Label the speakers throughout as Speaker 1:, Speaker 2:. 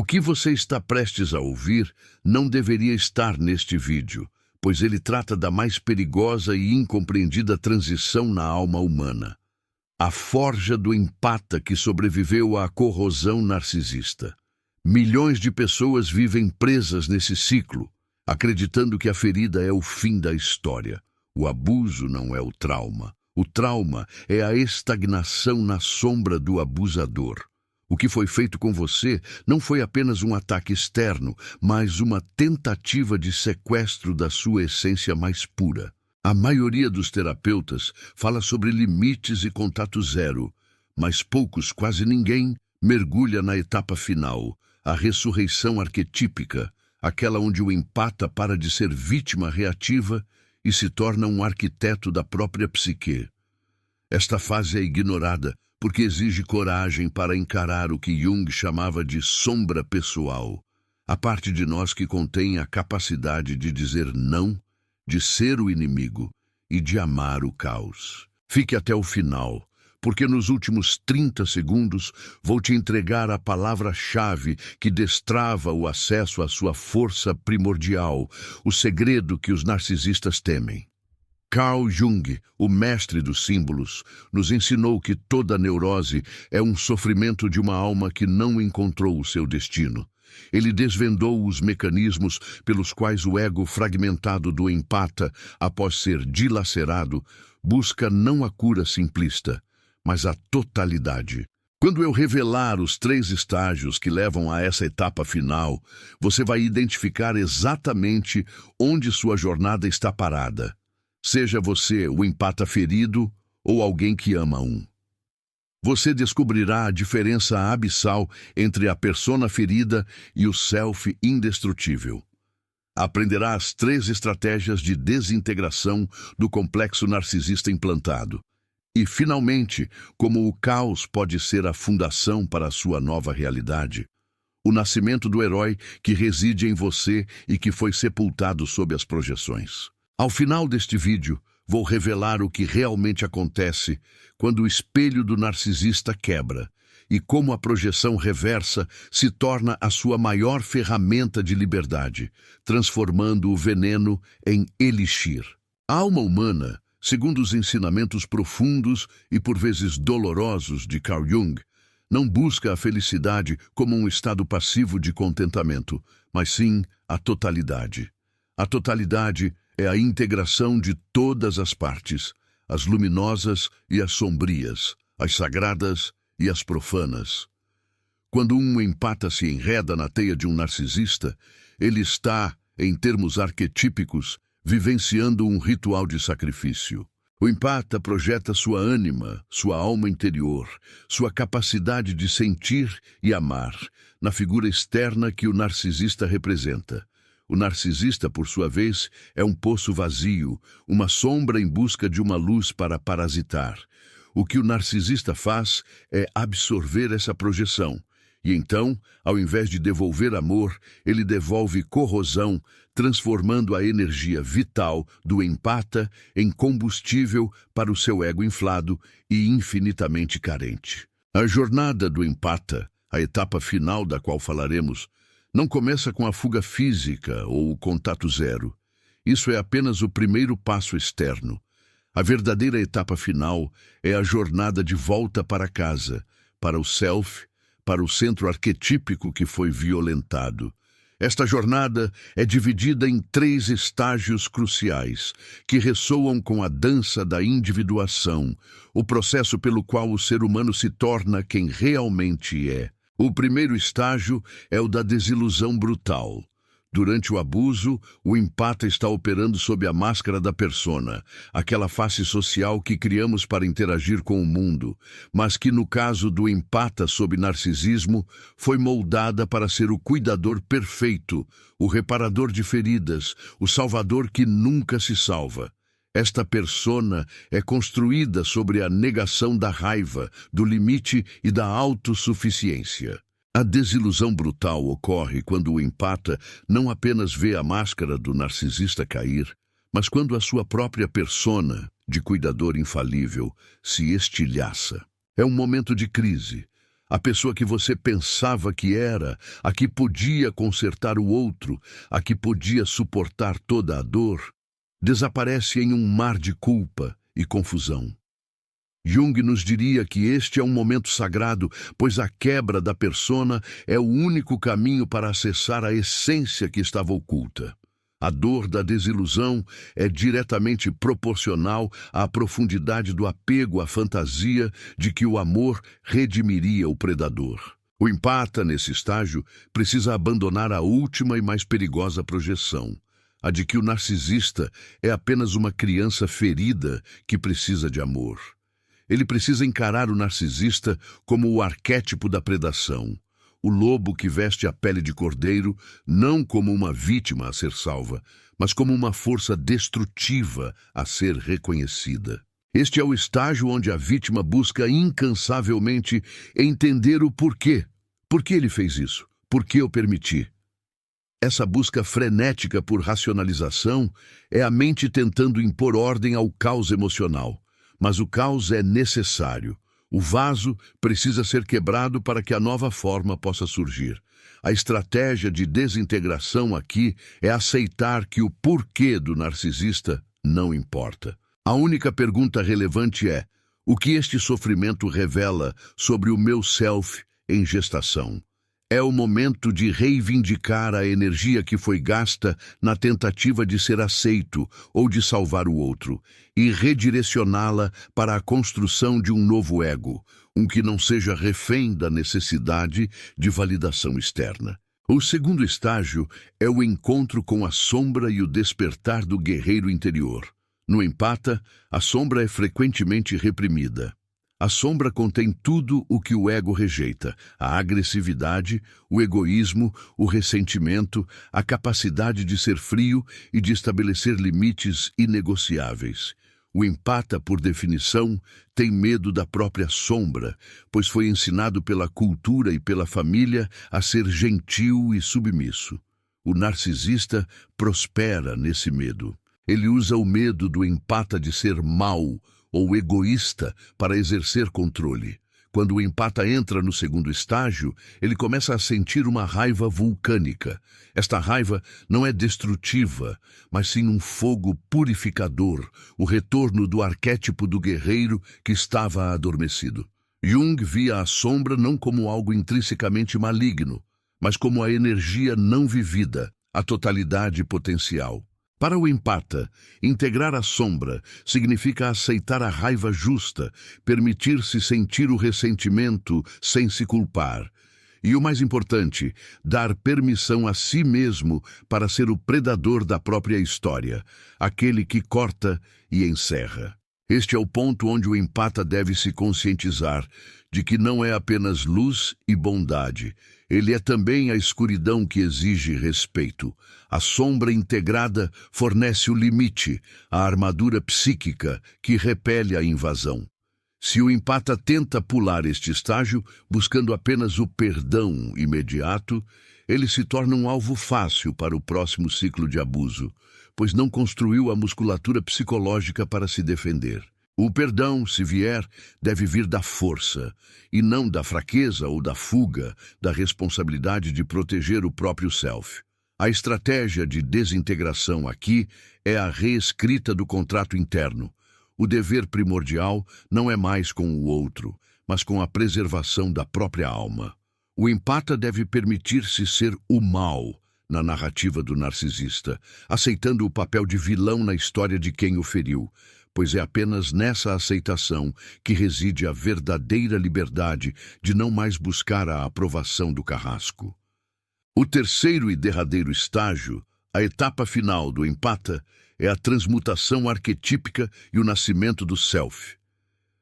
Speaker 1: O que você está prestes a ouvir não deveria estar neste vídeo, pois ele trata da mais perigosa e incompreendida transição na alma humana. A forja do empata que sobreviveu à corrosão narcisista. Milhões de pessoas vivem presas nesse ciclo, acreditando que a ferida é o fim da história. O abuso não é o trauma. O trauma é a estagnação na sombra do abusador. O que foi feito com você não foi apenas um ataque externo, mas uma tentativa de sequestro da sua essência mais pura. A maioria dos terapeutas fala sobre limites e contato zero, mas poucos, quase ninguém, mergulha na etapa final, a ressurreição arquetípica, aquela onde o empata para de ser vítima reativa e se torna um arquiteto da própria psique. Esta fase é ignorada porque exige coragem para encarar o que Jung chamava de sombra pessoal, a parte de nós que contém a capacidade de dizer não, de ser o inimigo e de amar o caos. Fique até o final, porque nos últimos 30 segundos vou te entregar a palavra-chave que destrava o acesso à sua força primordial, o segredo que os narcisistas temem. Carl Jung, o mestre dos símbolos, nos ensinou que toda neurose é um sofrimento de uma alma que não encontrou o seu destino. Ele desvendou os mecanismos pelos quais o ego fragmentado do empata, após ser dilacerado, busca não a cura simplista, mas a totalidade. Quando eu revelar os 3 estágios que levam a essa etapa final, você vai identificar exatamente onde sua jornada está parada. Seja você o empata ferido ou alguém que ama um. Você descobrirá a diferença abissal entre a persona ferida e o self indestrutível. Aprenderá as 3 estratégias de desintegração do complexo narcisista implantado. E, finalmente, como o caos pode ser a fundação para a sua nova realidade. O nascimento do herói que reside em você e que foi sepultado sob as projeções. Ao final deste vídeo, vou revelar o que realmente acontece quando o espelho do narcisista quebra e como a projeção reversa se torna a sua maior ferramenta de liberdade, transformando o veneno em elixir. A alma humana, segundo os ensinamentos profundos e por vezes dolorosos de Carl Jung, não busca a felicidade como um estado passivo de contentamento, mas sim a totalidade. A totalidade é a integração de todas as partes, as luminosas e as sombrias, as sagradas e as profanas. Quando um empata se enreda na teia de um narcisista, ele está, em termos arquetípicos, vivenciando um ritual de sacrifício. O empata projeta sua ânima, sua alma interior, sua capacidade de sentir e amar, na figura externa que o narcisista representa. O narcisista, por sua vez, é um poço vazio, uma sombra em busca de uma luz para parasitar. O que o narcisista faz é absorver essa projeção. E então, ao invés de devolver amor, ele devolve corrosão, transformando a energia vital do empata em combustível para o seu ego inflado e infinitamente carente. A jornada do empata, a etapa final da qual falaremos, não começa com a fuga física ou o contato zero. Isso é apenas o primeiro passo externo. A verdadeira etapa final é a jornada de volta para casa, para o self, para o centro arquetípico que foi violentado. Esta jornada é dividida em 3 estágios cruciais, que ressoam com a dança da individuação, o processo pelo qual o ser humano se torna quem realmente é. O primeiro estágio é o da desilusão brutal. Durante o abuso, o empata está operando sob a máscara da persona, aquela face social que criamos para interagir com o mundo, mas que no caso do empata sob narcisismo, foi moldada para ser o cuidador perfeito, o reparador de feridas, o salvador que nunca se salva. Esta persona é construída sobre a negação da raiva, do limite e da autossuficiência. A desilusão brutal ocorre quando o empata não apenas vê a máscara do narcisista cair, mas quando a sua própria persona, de cuidador infalível, se estilhaça. É um momento de crise. A pessoa que você pensava que era, a que podia consertar o outro, a que podia suportar toda a dor, desaparece em um mar de culpa e confusão. Jung nos diria que este é um momento sagrado, pois a quebra da persona é o único caminho para acessar a essência que estava oculta. A dor da desilusão é diretamente proporcional à profundidade do apego à fantasia de que o amor redimiria o predador. O empata, nesse estágio, precisa abandonar a última e mais perigosa projeção, a de que o narcisista é apenas uma criança ferida que precisa de amor. Ele precisa encarar o narcisista como o arquétipo da predação, o lobo que veste a pele de cordeiro, não como uma vítima a ser salva, mas como uma força destrutiva a ser reconhecida. Este é o estágio onde a vítima busca incansavelmente entender o porquê. Por que ele fez isso? Por que eu permiti? Essa busca frenética por racionalização é a mente tentando impor ordem ao caos emocional. Mas o caos é necessário. O vaso precisa ser quebrado para que a nova forma possa surgir. A estratégia de desintegração aqui é aceitar que o porquê do narcisista não importa. A única pergunta relevante é: o que este sofrimento revela sobre o meu self em gestação? É o momento de reivindicar a energia que foi gasta na tentativa de ser aceito ou de salvar o outro, e redirecioná-la para a construção de um novo ego, um que não seja refém da necessidade de validação externa. O segundo estágio é o encontro com a sombra e o despertar do guerreiro interior. No empata, a sombra é frequentemente reprimida. A sombra contém tudo o que o ego rejeita: a agressividade, o egoísmo, o ressentimento, a capacidade de ser frio e de estabelecer limites inegociáveis. O empata, por definição, tem medo da própria sombra, pois foi ensinado pela cultura e pela família a ser gentil e submisso. O narcisista prospera nesse medo. Ele usa o medo do empata de ser mau ou egoísta para exercer controle. Quando o empata entra no segundo estágio, ele começa a sentir uma raiva vulcânica. Esta raiva não é destrutiva, mas sim um fogo purificador, o retorno do arquétipo do guerreiro que estava adormecido. Jung via a sombra não como algo intrinsecamente maligno, mas como a energia não vivida, a totalidade potencial. Para o empata, integrar a sombra significa aceitar a raiva justa, permitir-se sentir o ressentimento sem se culpar. E o mais importante, dar permissão a si mesmo para ser o predador da própria história, aquele que corta e encerra. Este é o ponto onde o empata deve se conscientizar de que não é apenas luz e bondade, ele é também a escuridão que exige respeito. A sombra integrada fornece o limite, a armadura psíquica que repele a invasão. Se o empata tenta pular este estágio, buscando apenas o perdão imediato, ele se torna um alvo fácil para o próximo ciclo de abuso, pois não construiu a musculatura psicológica para se defender. O perdão, se vier, deve vir da força, e não da fraqueza ou da fuga, da responsabilidade de proteger o próprio self. A estratégia de desintegração aqui é a reescrita do contrato interno. O dever primordial não é mais com o outro, mas com a preservação da própria alma. O empata deve permitir-se ser o mal na narrativa do narcisista, aceitando o papel de vilão na história de quem o feriu, pois é apenas nessa aceitação que reside a verdadeira liberdade de não mais buscar a aprovação do carrasco. O terceiro e derradeiro estágio, a etapa final do empata, é a transmutação arquetípica e o nascimento do self.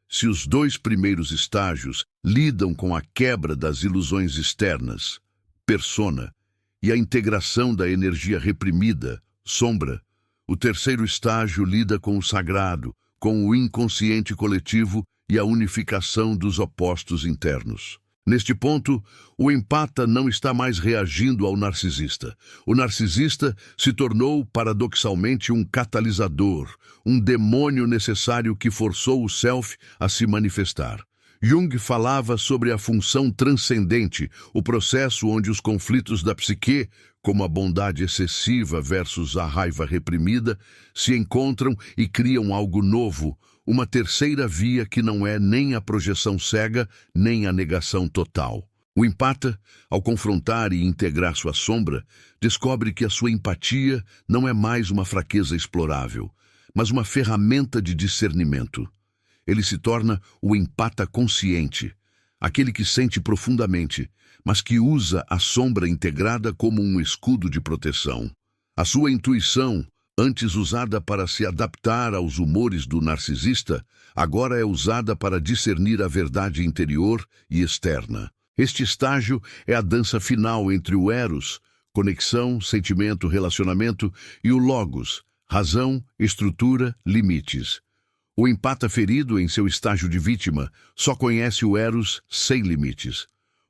Speaker 1: Se os dois primeiros estágios lidam com a quebra das ilusões externas, persona, e a integração da energia reprimida, sombra, o terceiro estágio lida com o sagrado, com o inconsciente coletivo e a unificação dos opostos internos. Neste ponto, o empata não está mais reagindo ao narcisista. O narcisista se tornou, paradoxalmente, um catalisador, um demônio necessário que forçou o self a se manifestar. Jung falava sobre a função transcendente, o processo onde os conflitos da psique, como a bondade excessiva versus a raiva reprimida, se encontram e criam algo novo, uma terceira via que não é nem a projeção cega, nem a negação total. O empata, ao confrontar e integrar sua sombra, descobre que a sua empatia não é mais uma fraqueza explorável, mas uma ferramenta de discernimento. Ele se torna o empata consciente, aquele que sente profundamente, mas que usa a sombra integrada como um escudo de proteção. A sua intuição, antes usada para se adaptar aos humores do narcisista, agora é usada para discernir a verdade interior e externa. Este estágio é a dança final entre o eros, conexão, sentimento, relacionamento, e o logos, razão, estrutura, limites. O empata ferido em seu estágio de vítima só conhece o eros sem limites.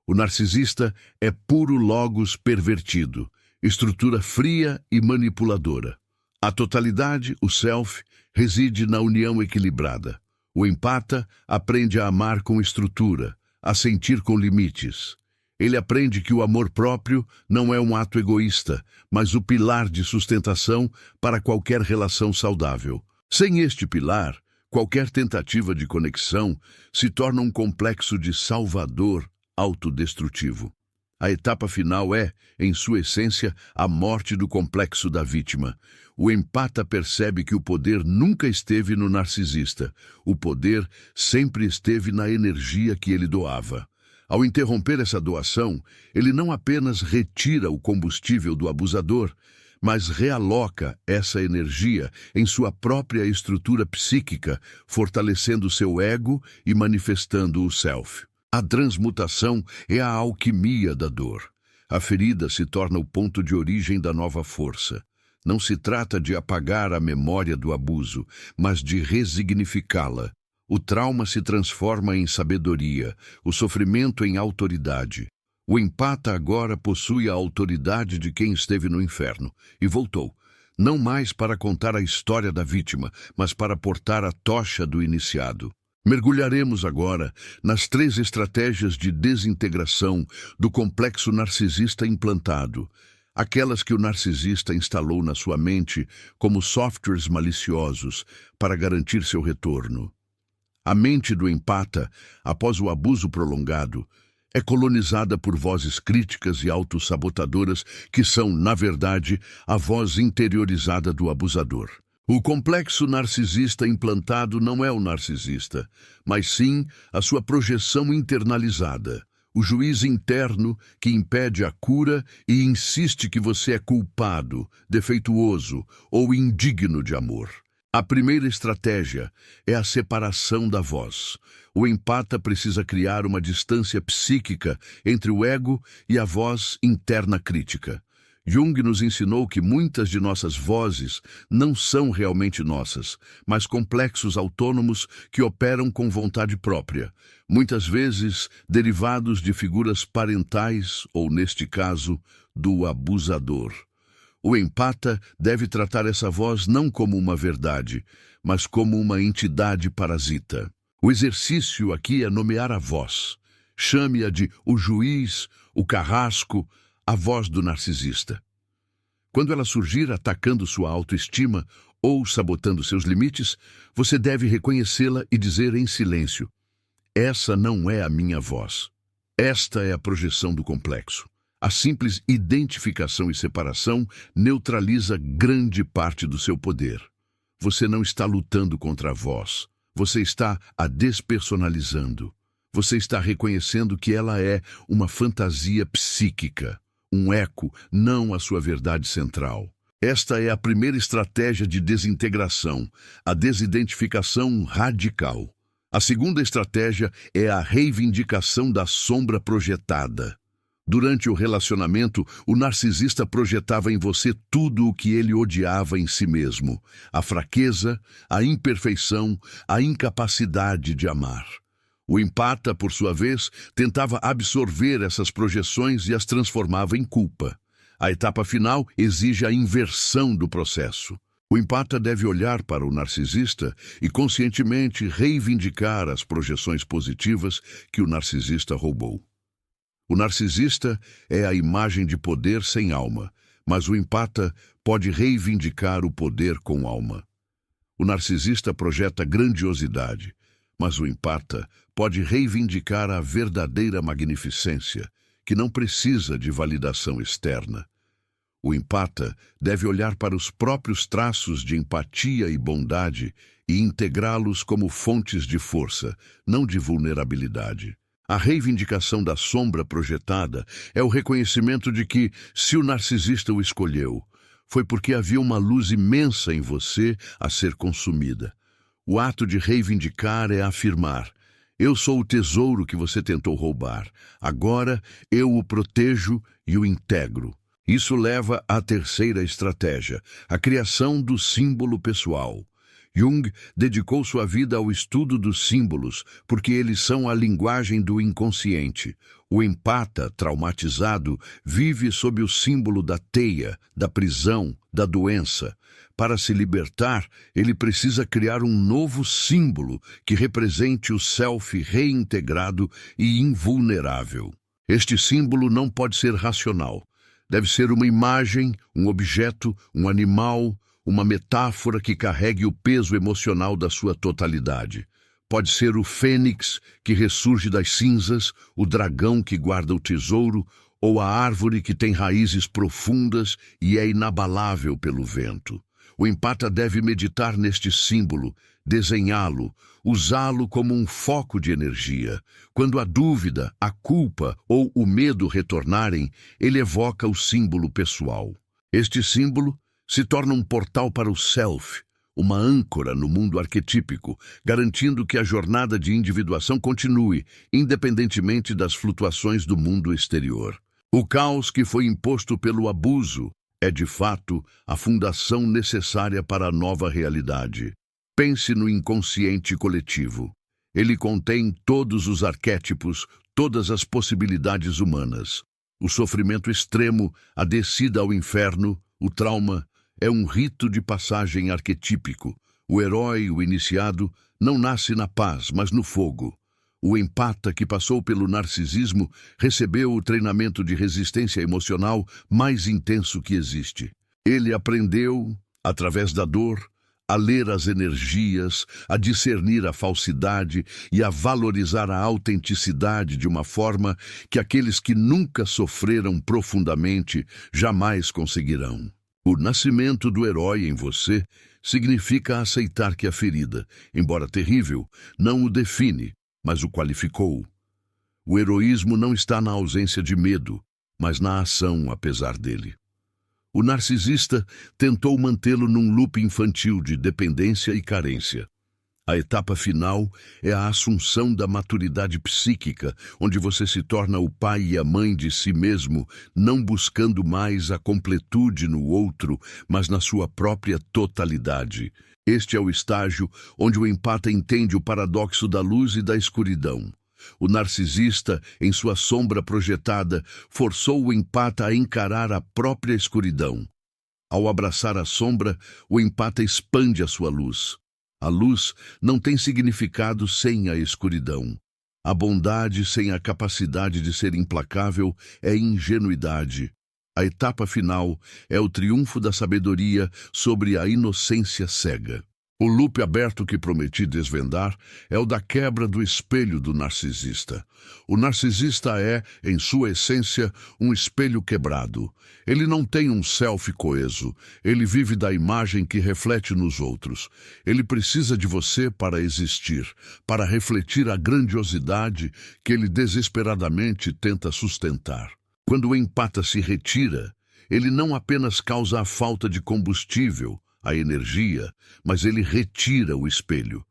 Speaker 1: O narcisista é puro logos pervertido, estrutura fria e manipuladora. A totalidade, o self, reside na união equilibrada. O empata aprende a amar com estrutura, a sentir com limites. Ele aprende que o amor próprio não é um ato egoísta, mas o pilar de sustentação para qualquer relação saudável. Sem este pilar, qualquer tentativa de conexão se torna um complexo de salvador autodestrutivo. A etapa final é, em sua essência, a morte do complexo da vítima. O empata percebe que o poder nunca esteve no narcisista. O poder sempre esteve na energia que ele doava. Ao interromper essa doação, ele não apenas retira o combustível do abusador, mas realoca essa energia em sua própria estrutura psíquica, fortalecendo seu ego e manifestando o self. A transmutação é a alquimia da dor. A ferida se torna o ponto de origem da nova força. Não se trata de apagar a memória do abuso, mas de resignificá-la. O trauma se transforma em sabedoria, o sofrimento em autoridade. O empata agora possui a autoridade de quem esteve no inferno e voltou, não mais para contar a história da vítima, mas para portar a tocha do iniciado. Mergulharemos agora nas 3 estratégias de desintegração do complexo narcisista implantado, aquelas que o narcisista instalou na sua mente como softwares maliciosos para garantir seu retorno. A mente do empata, após o abuso prolongado, é colonizada por vozes críticas e autossabotadoras que são, na verdade, a voz interiorizada do abusador. O complexo narcisista implantado não é o narcisista, mas sim a sua projeção internalizada, o juiz interno que impede a cura e insiste que você é culpado, defeituoso ou indigno de amor. A primeira estratégia é a separação da voz. O empata precisa criar uma distância psíquica entre o ego e a voz interna crítica. Jung nos ensinou que muitas de nossas vozes não são realmente nossas, mas complexos autônomos que operam com vontade própria, muitas vezes derivados de figuras parentais ou, neste caso, do abusador. O empata deve tratar essa voz não como uma verdade, mas como uma entidade parasita. O exercício aqui é nomear a voz. Chame-a de o juiz, o carrasco, a voz do narcisista. Quando ela surgir atacando sua autoestima ou sabotando seus limites, você deve reconhecê-la e dizer em silêncio: essa não é a minha voz. Esta é a projeção do complexo. A simples identificação e separação neutraliza grande parte do seu poder. Você não está lutando contra a voz. Você está a despersonalizando. Você está reconhecendo que ela é uma fantasia psíquica, um eco, não a sua verdade central. Esta é a primeira estratégia de desintegração, a desidentificação radical. A segunda estratégia é a reivindicação da sombra projetada. Durante o relacionamento, o narcisista projetava em você tudo o que ele odiava em si mesmo: a fraqueza, a imperfeição, a incapacidade de amar. O empata, por sua vez, tentava absorver essas projeções e as transformava em culpa. A etapa final exige a inversão do processo. O empata deve olhar para o narcisista e conscientemente reivindicar as projeções positivas que o narcisista roubou. O narcisista é a imagem de poder sem alma, mas o empata pode reivindicar o poder com alma. O narcisista projeta grandiosidade, mas o empata pode reivindicar a verdadeira magnificência, que não precisa de validação externa. O empata deve olhar para os próprios traços de empatia e bondade e integrá-los como fontes de força, não de vulnerabilidade. A reivindicação da sombra projetada é o reconhecimento de que, se o narcisista o escolheu, foi porque havia uma luz imensa em você a ser consumida. O ato de reivindicar é afirmar: eu sou o tesouro que você tentou roubar. Agora eu o protejo e o integro. Isso leva à terceira estratégia, a criação do símbolo pessoal. Jung dedicou sua vida ao estudo dos símbolos, porque eles são a linguagem do inconsciente. O empata, traumatizado, vive sob o símbolo da teia, da prisão, da doença. Para se libertar, ele precisa criar um novo símbolo que represente o self reintegrado e invulnerável. Este símbolo não pode ser racional. Deve ser uma imagem, um objeto, um animal, uma metáfora que carregue o peso emocional da sua totalidade. Pode ser o fênix que ressurge das cinzas, o dragão que guarda o tesouro, ou a árvore que tem raízes profundas e é inabalável pelo vento. O empata deve meditar neste símbolo, desenhá-lo, usá-lo como um foco de energia. Quando a dúvida, a culpa ou o medo retornarem, ele evoca o símbolo pessoal. Este símbolo se torna um portal para o self, uma âncora no mundo arquetípico, garantindo que a jornada de individuação continue, independentemente das flutuações do mundo exterior. O caos que foi imposto pelo abuso é, de fato, a fundação necessária para a nova realidade. Pense no inconsciente coletivo. Ele contém todos os arquétipos, todas as possibilidades humanas. O sofrimento extremo, a descida ao inferno, o trauma, é um rito de passagem arquetípico. O herói, o iniciado, não nasce na paz, mas no fogo. O empata que passou pelo narcisismo recebeu o treinamento de resistência emocional mais intenso que existe. Ele aprendeu, através da dor, a ler as energias, a discernir a falsidade e a valorizar a autenticidade de uma forma que aqueles que nunca sofreram profundamente jamais conseguirão. O nascimento do herói em você significa aceitar que a ferida, embora terrível, não o define, mas o qualificou. O heroísmo não está na ausência de medo, mas na ação apesar dele. O narcisista tentou mantê-lo num loop infantil de dependência e carência. A etapa final é a assunção da maturidade psíquica, onde você se torna o pai e a mãe de si mesmo, não buscando mais a completude no outro, mas na sua própria totalidade. Este é o estágio onde o empata entende o paradoxo da luz e da escuridão. O narcisista, em sua sombra projetada, forçou o empata a encarar a própria escuridão. Ao abraçar a sombra, o empata expande a sua luz. A luz não tem significado sem a escuridão. A bondade sem a capacidade de ser implacável é ingenuidade. A etapa final é o triunfo da sabedoria sobre a inocência cega. O loop aberto que prometi desvendar é o da quebra do espelho do narcisista. O narcisista é, em sua essência, um espelho quebrado. Ele não tem um self coeso. Ele vive da imagem que reflete nos outros. Ele precisa de você para existir, para refletir a grandiosidade que ele desesperadamente tenta sustentar. Quando o empata se retira, ele não apenas causa a falta de combustível, a energia, mas ele retira o espelho.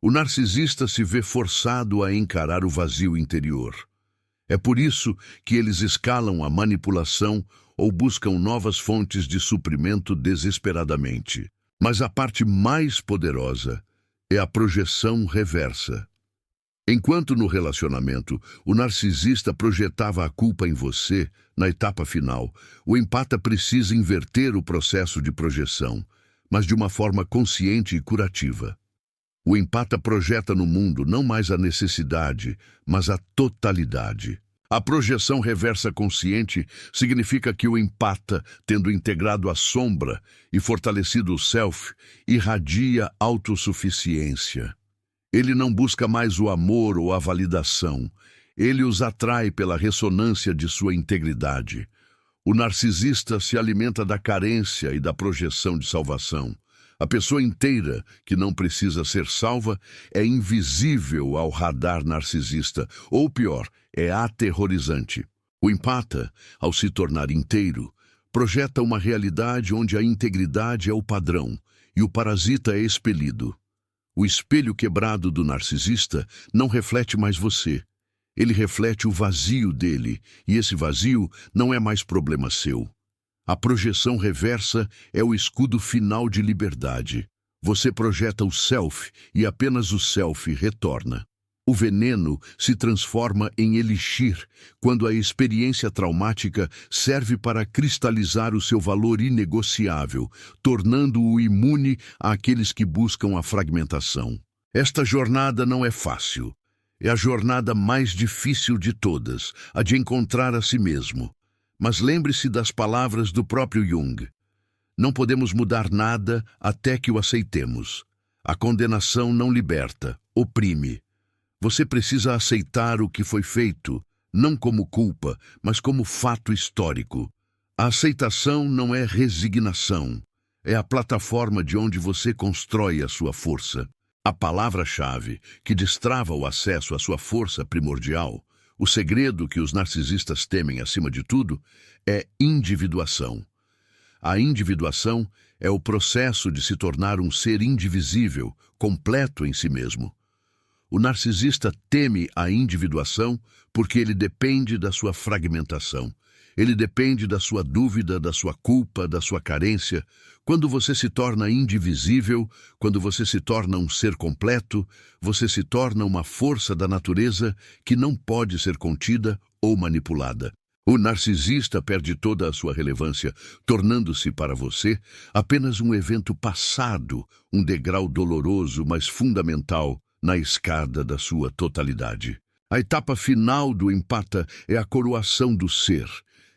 Speaker 1: O narcisista se vê forçado a encarar o vazio interior. É por isso que eles escalam a manipulação ou buscam novas fontes de suprimento desesperadamente. Mas a parte mais poderosa é a projeção reversa. Enquanto no relacionamento o narcisista projetava a culpa em você, na etapa final, o empata precisa inverter o processo de projeção. mas de uma forma consciente e curativa. O empata projeta no mundo não mais a necessidade, mas a totalidade. A projeção reversa consciente significa que o empata, tendo integrado a sombra e fortalecido o self, irradia autossuficiência. Ele não busca mais o amor ou a validação. Ele os atrai pela ressonância de sua integridade. O narcisista se alimenta da carência e da projeção de salvação. A pessoa inteira, que não precisa ser salva, é invisível ao radar narcisista, ou pior, é aterrorizante. O empata, ao se tornar inteiro, projeta uma realidade onde a integridade é o padrão e o parasita é expelido. O espelho quebrado do narcisista não reflete mais você. Ele reflete o vazio dele, e esse vazio não é mais problema seu. A projeção reversa é o escudo final de liberdade. Você projeta o self e apenas o self retorna. O veneno se transforma em elixir quando a experiência traumática serve para cristalizar o seu valor inegociável, tornando-o imune àqueles que buscam a fragmentação. Esta jornada não é fácil. É a jornada mais difícil de todas, a de encontrar a si mesmo. Mas lembre-se das palavras do próprio Jung. Não podemos mudar nada até que o aceitemos. A condenação não liberta, oprime. Você precisa aceitar o que foi feito, não como culpa, mas como fato histórico. A aceitação não é resignação. É a plataforma de onde você constrói a sua força. A palavra-chave que destrava o acesso à sua força primordial, o segredo que os narcisistas temem acima de tudo, é individuação. A individuação é o processo de se tornar um ser indivisível, completo em si mesmo. O narcisista teme a individuação porque ele depende da sua fragmentação. Ele depende da sua dúvida, da sua culpa, da sua carência. Quando você se torna indivisível, quando você se torna um ser completo, você se torna uma força da natureza que não pode ser contida ou manipulada. O narcisista perde toda a sua relevância, tornando-se para você apenas um evento passado, um degrau doloroso, mas fundamental na escada da sua totalidade. A etapa final do empata é a coroação do ser.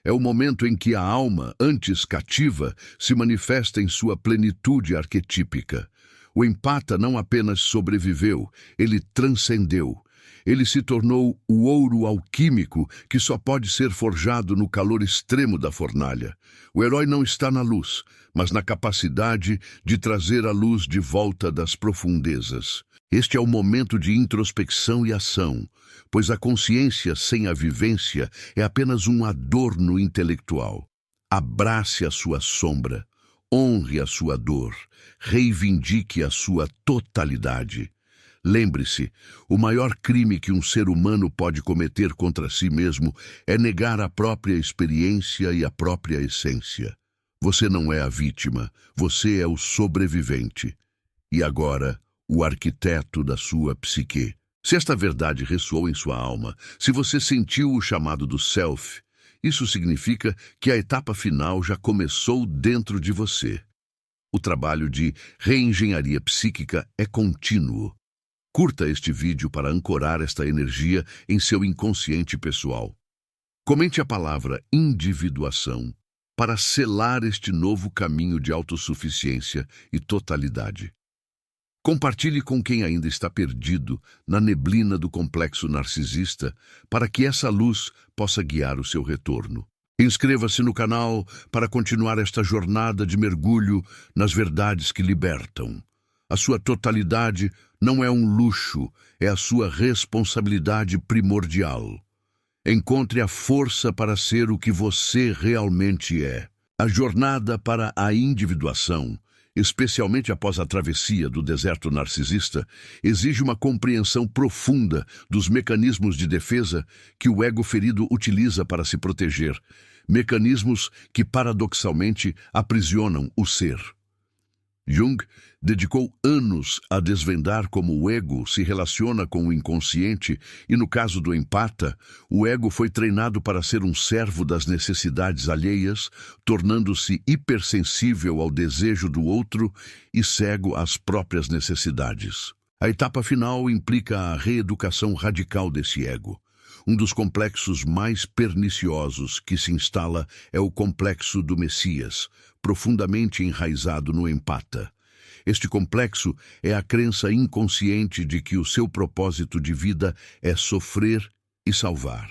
Speaker 1: É o momento em que a alma, antes cativa, se manifesta em sua plenitude arquetípica. O empata não apenas sobreviveu, ele transcendeu. Ele se tornou o ouro alquímico que só pode ser forjado no calor extremo da fornalha. O herói não está na luz, mas na capacidade de trazer a luz de volta das profundezas. Este é o momento de introspecção e ação, pois a consciência sem a vivência é apenas um adorno intelectual. Abrace a sua sombra, honre a sua dor, reivindique a sua totalidade. Lembre-se, o maior crime que um ser humano pode cometer contra si mesmo é negar a própria experiência e a própria essência. Você não é a vítima, você é o sobrevivente. E agora, o arquiteto da sua psique. Se esta verdade ressoou em sua alma, se você sentiu o chamado do self, isso significa que a etapa final já começou dentro de você. O trabalho de reengenharia psíquica é contínuo. Curta este vídeo para ancorar esta energia em seu inconsciente pessoal. Comente a palavra individuação para selar este novo caminho de autossuficiência e totalidade. Compartilhe com quem ainda está perdido na neblina do complexo narcisista para que essa luz possa guiar o seu retorno. Inscreva-se no canal para continuar esta jornada de mergulho nas verdades que libertam. A sua totalidade não é um luxo, é a sua responsabilidade primordial. Encontre a força para ser o que você realmente é. A jornada para a individuação, especialmente após a travessia do deserto narcisista, exige uma compreensão profunda dos mecanismos de defesa que o ego ferido utiliza para se proteger, mecanismos que paradoxalmente aprisionam o ser. Jung dedicou anos a desvendar como o ego se relaciona com o inconsciente e, no caso do empata, o ego foi treinado para ser um servo das necessidades alheias, tornando-se hipersensível ao desejo do outro e cego às próprias necessidades. A etapa final implica a reeducação radical desse ego. Um dos complexos mais perniciosos que se instala é o complexo do Messias, profundamente enraizado no empata. Este complexo é a crença inconsciente de que o seu propósito de vida é sofrer e salvar.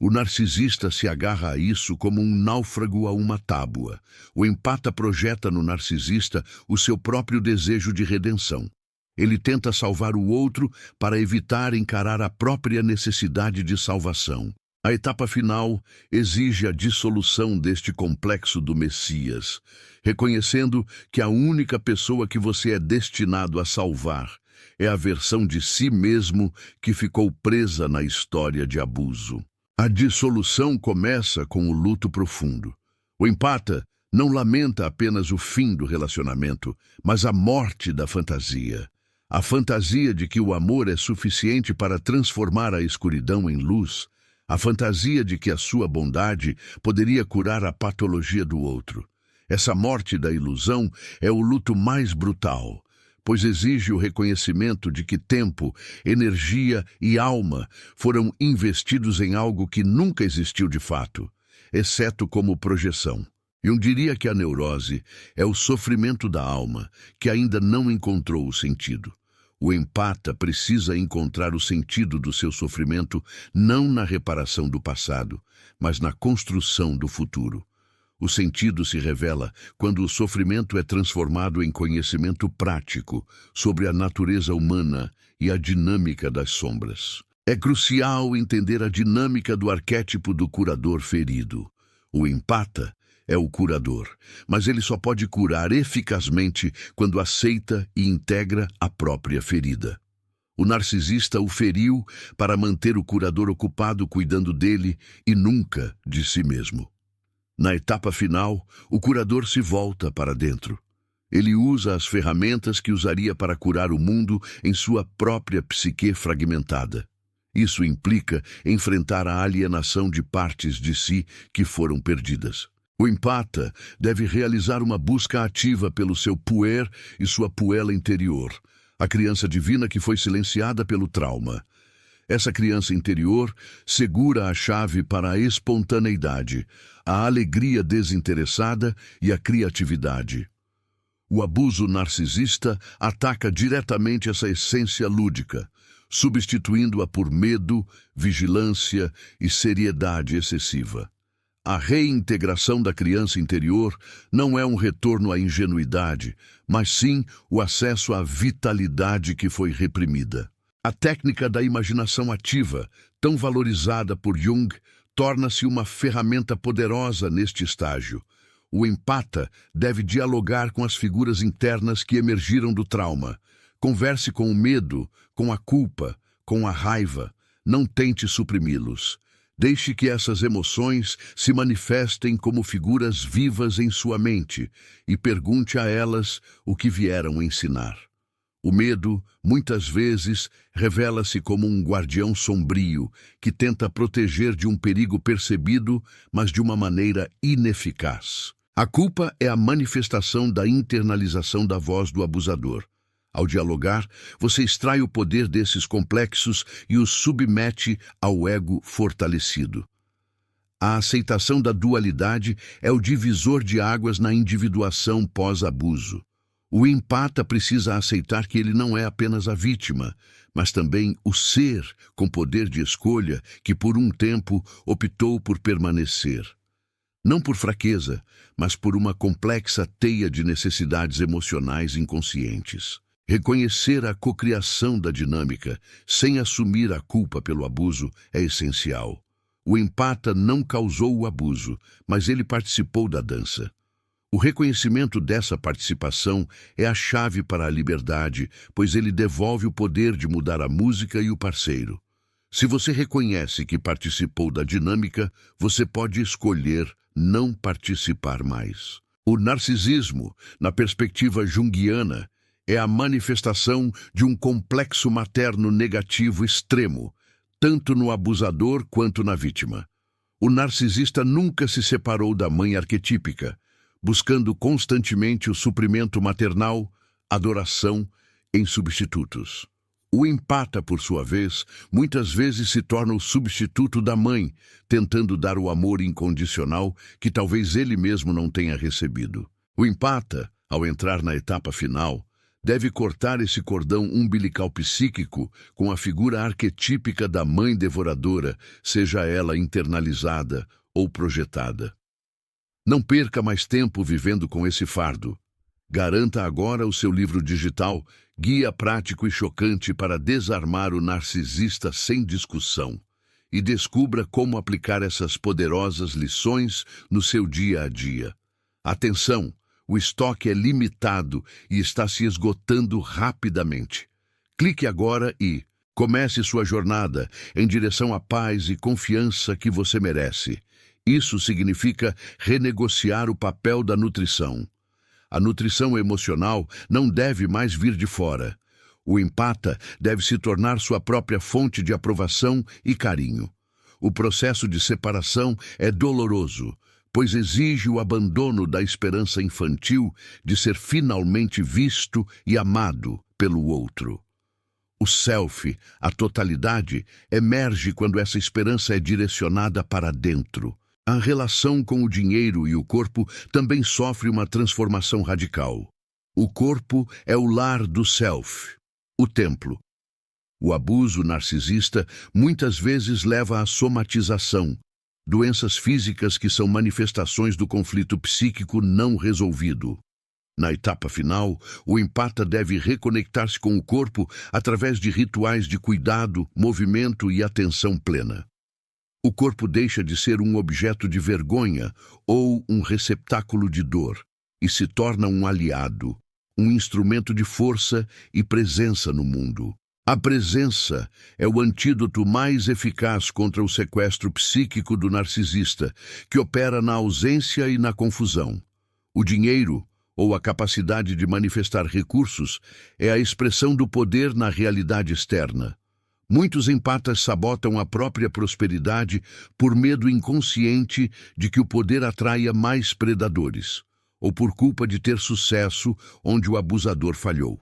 Speaker 1: O narcisista se agarra a isso como um náufrago a uma tábua. O empata projeta no narcisista o seu próprio desejo de redenção. Ele tenta salvar o outro para evitar encarar a própria necessidade de salvação. A etapa final exige a dissolução deste complexo do Messias, reconhecendo que a única pessoa que você é destinado a salvar é a versão de si mesmo que ficou presa na história de abuso. A dissolução começa com o luto profundo. O empata não lamenta apenas o fim do relacionamento, mas a morte da fantasia. A fantasia de que o amor é suficiente para transformar a escuridão em luz, a fantasia de que a sua bondade poderia curar a patologia do outro. Essa morte da ilusão é o luto mais brutal, pois exige o reconhecimento de que tempo, energia e alma foram investidos em algo que nunca existiu de fato, exceto como projeção. Eu diria que a neurose é o sofrimento da alma, que ainda não encontrou o sentido. O empata precisa encontrar o sentido do seu sofrimento não na reparação do passado, mas na construção do futuro. O sentido se revela quando o sofrimento é transformado em conhecimento prático sobre a natureza humana e a dinâmica das sombras. É crucial entender a dinâmica do arquétipo do curador ferido. O empata é o curador, mas ele só pode curar eficazmente quando aceita e integra a própria ferida. O narcisista o feriu para manter o curador ocupado cuidando dele e nunca de si mesmo. Na etapa final, o curador se volta para dentro. Ele usa as ferramentas que usaria para curar o mundo em sua própria psique fragmentada. Isso implica enfrentar a alienação de partes de si que foram perdidas. O empata deve realizar uma busca ativa pelo seu puer e sua puela interior, a criança divina que foi silenciada pelo trauma. Essa criança interior segura a chave para a espontaneidade, a alegria desinteressada e a criatividade. O abuso narcisista ataca diretamente essa essência lúdica, substituindo-a por medo, vigilância e seriedade excessiva. A reintegração da criança interior não é um retorno à ingenuidade, mas sim o acesso à vitalidade que foi reprimida. A técnica da imaginação ativa, tão valorizada por Jung, torna-se uma ferramenta poderosa neste estágio. O empata deve dialogar com as figuras internas que emergiram do trauma. Converse com o medo, com a culpa, com a raiva. Não tente suprimi-los. Deixe que essas emoções se manifestem como figuras vivas em sua mente e pergunte a elas o que vieram ensinar. O medo, muitas vezes, revela-se como um guardião sombrio que tenta proteger de um perigo percebido, mas de uma maneira ineficaz. A culpa é a manifestação da internalização da voz do abusador. Ao dialogar, você extrai o poder desses complexos e os submete ao ego fortalecido. A aceitação da dualidade é o divisor de águas na individuação pós-abuso. O empata precisa aceitar que ele não é apenas a vítima, mas também o ser com poder de escolha que por um tempo optou por permanecer. Não por fraqueza, mas por uma complexa teia de necessidades emocionais inconscientes. Reconhecer a cocriação da dinâmica, sem assumir a culpa pelo abuso, é essencial. O empata não causou o abuso, mas ele participou da dança. O reconhecimento dessa participação é a chave para a liberdade, pois ele devolve o poder de mudar a música e o parceiro. Se você reconhece que participou da dinâmica, você pode escolher não participar mais. O narcisismo, na perspectiva junguiana, é a manifestação de um complexo materno negativo extremo, tanto no abusador quanto na vítima. O narcisista nunca se separou da mãe arquetípica, buscando constantemente o suprimento maternal, adoração, em substitutos. O empata, por sua vez, muitas vezes se torna o substituto da mãe, tentando dar o amor incondicional que talvez ele mesmo não tenha recebido. O empata, ao entrar na etapa final, deve cortar esse cordão umbilical psíquico com a figura arquetípica da mãe devoradora, seja ela internalizada ou projetada. Não perca mais tempo vivendo com esse fardo. Garanta agora o seu livro digital, Guia Prático e Chocante para Desarmar o Narcisista Sem Discussão, e descubra como aplicar essas poderosas lições no seu dia a dia. Atenção! O estoque é limitado e está se esgotando rapidamente. Clique agora e comece sua jornada em direção à paz e confiança que você merece. Isso significa renegociar o papel da nutrição. A nutrição emocional não deve mais vir de fora. O empata deve se tornar sua própria fonte de aprovação e carinho. O processo de separação é doloroso, pois exige o abandono da esperança infantil de ser finalmente visto e amado pelo outro. O self, a totalidade, emerge quando essa esperança é direcionada para dentro. A relação com o dinheiro e o corpo também sofre uma transformação radical. O corpo é o lar do self, o templo. O abuso narcisista muitas vezes leva à somatização, doenças físicas que são manifestações do conflito psíquico não resolvido. Na etapa final, o empata deve reconectar-se com o corpo através de rituais de cuidado, movimento e atenção plena. O corpo deixa de ser um objeto de vergonha ou um receptáculo de dor e se torna um aliado, um instrumento de força e presença no mundo. A presença é o antídoto mais eficaz contra o sequestro psíquico do narcisista, que opera na ausência e na confusão. O dinheiro, ou a capacidade de manifestar recursos, é a expressão do poder na realidade externa. Muitos empatas sabotam a própria prosperidade por medo inconsciente de que o poder atraia mais predadores, ou por culpa de ter sucesso onde o abusador falhou.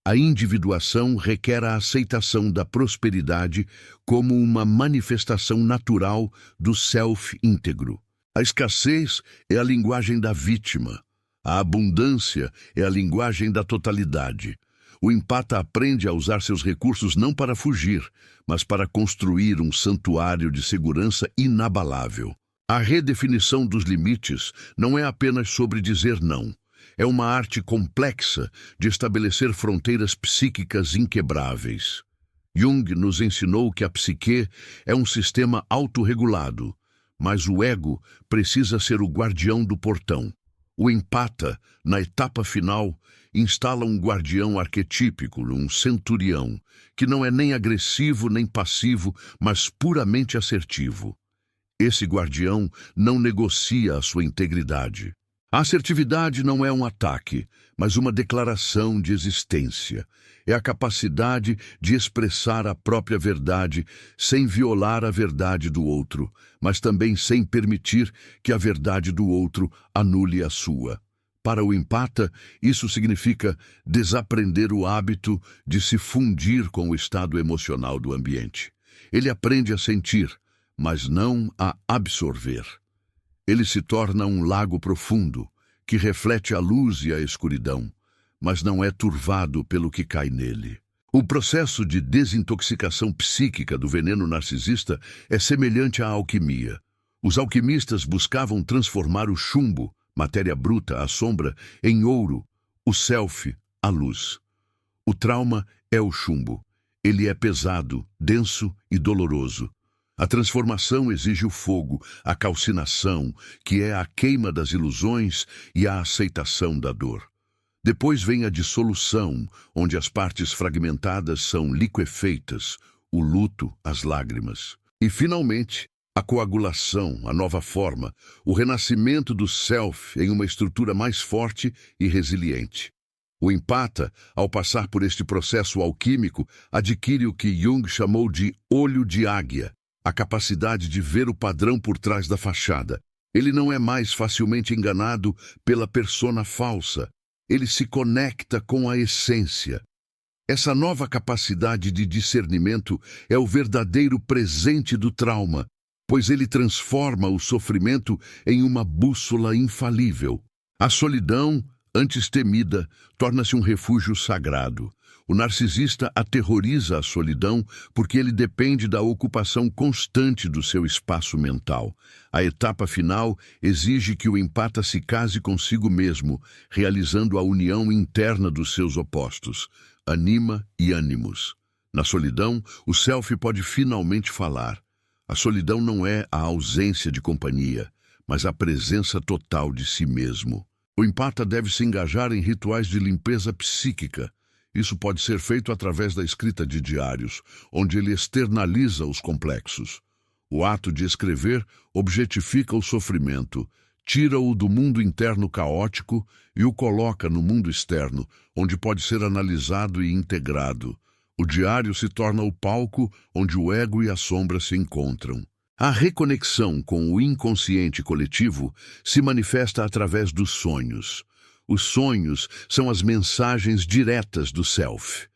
Speaker 1: A individuação requer a aceitação da prosperidade como uma manifestação natural do self íntegro. A escassez é a linguagem da vítima. A abundância é a linguagem da totalidade. O empata aprende a usar seus recursos não para fugir, mas para construir um santuário de segurança inabalável. A redefinição dos limites não é apenas sobre dizer não. É uma arte complexa de estabelecer fronteiras psíquicas inquebráveis. Jung nos ensinou que a psique é um sistema autorregulado, mas o ego precisa ser o guardião do portão. O empata, na etapa final, instala um guardião arquetípico, um centurião, que não é nem agressivo nem passivo, mas puramente assertivo. Esse guardião não negocia a sua integridade. A assertividade não é um ataque, mas uma declaração de existência. É a capacidade de expressar a própria verdade sem violar a verdade do outro, mas também sem permitir que a verdade do outro anule a sua. Para o empata, isso significa desaprender o hábito de se fundir com o estado emocional do ambiente. Ele aprende a sentir, mas não a absorver. Ele se torna um lago profundo, que reflete a luz e a escuridão, mas não é turvado pelo que cai nele. O processo de desintoxicação psíquica do veneno narcisista é semelhante à alquimia. Os alquimistas buscavam transformar o chumbo, matéria bruta, a sombra, em ouro, o self, a luz. O trauma é o chumbo. Ele é pesado, denso e doloroso. A transformação exige o fogo, a calcinação, que é a queima das ilusões e a aceitação da dor. Depois vem a dissolução, onde as partes fragmentadas são liquefeitas, o luto, as lágrimas. E, finalmente, A coagulação, a nova forma, o renascimento do self em uma estrutura mais forte e resiliente. O empata, ao passar por este processo alquímico, adquire o que Jung chamou de olho de águia, a capacidade de ver o padrão por trás da fachada. Ele não é mais facilmente enganado pela persona falsa. Ele se conecta com a essência. Essa nova capacidade de discernimento é o verdadeiro presente do trauma, pois ele transforma o sofrimento em uma bússola infalível. A solidão, antes temida, torna-se um refúgio sagrado. O narcisista aterroriza a solidão porque ele depende da ocupação constante do seu espaço mental. A etapa final exige que o empata se case consigo mesmo, realizando a união interna dos seus opostos, anima e ânimos. Na solidão, o self pode finalmente falar. A solidão não é a ausência de companhia, mas a presença total de si mesmo. O empata deve se engajar em rituais de limpeza psíquica. Isso pode ser feito através da escrita de diários, onde ele externaliza os complexos. O ato de escrever objetifica o sofrimento, tira-o do mundo interno caótico e o coloca no mundo externo, onde pode ser analisado e integrado. O diário se torna o palco onde o ego e a sombra se encontram. A reconexão com o inconsciente coletivo se manifesta através dos sonhos. Os sonhos são as mensagens diretas do self.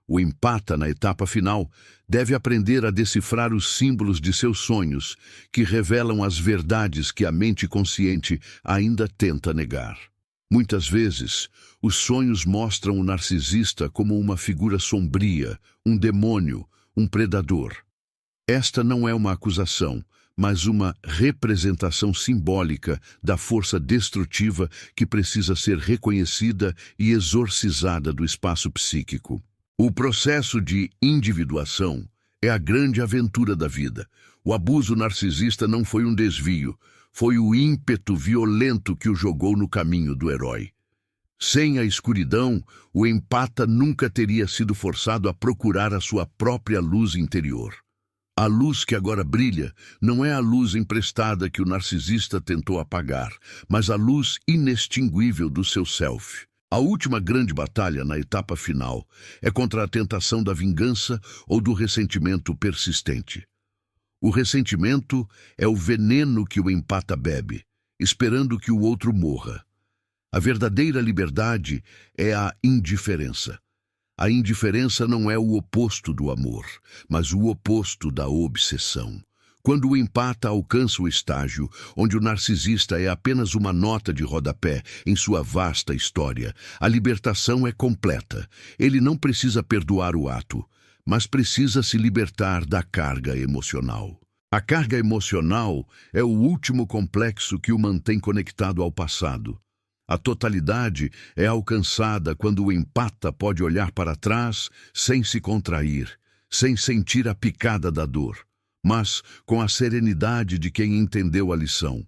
Speaker 1: O empata, na etapa final, deve aprender a decifrar os símbolos de seus sonhos, que revelam as verdades que a mente consciente ainda tenta negar. Muitas vezes, os sonhos mostram o narcisista como uma figura sombria, um demônio, um predador. Esta não é uma acusação, mas uma representação simbólica da força destrutiva que precisa ser reconhecida e exorcizada do espaço psíquico. O processo de individuação é a grande aventura da vida. O abuso narcisista não foi um desvio, foi o ímpeto violento que o jogou no caminho do herói. Sem a escuridão, o empata nunca teria sido forçado a procurar a sua própria luz interior. A luz que agora brilha não é a luz emprestada que o narcisista tentou apagar, mas a luz inextinguível do seu self. A última grande batalha na etapa final é contra a tentação da vingança ou do ressentimento persistente. O ressentimento é o veneno que o empata bebe, esperando que o outro morra. A verdadeira liberdade é a indiferença. A indiferença não é o oposto do amor, mas o oposto da obsessão. Quando o empata alcança o estágio onde o narcisista é apenas uma nota de rodapé em sua vasta história, a libertação é completa. Ele não precisa perdoar o ato, mas precisa se libertar da carga emocional. A carga emocional é o último complexo que o mantém conectado ao passado. A totalidade é alcançada quando o empata pode olhar para trás sem se contrair, sem sentir a picada da dor, mas com a serenidade de quem entendeu a lição.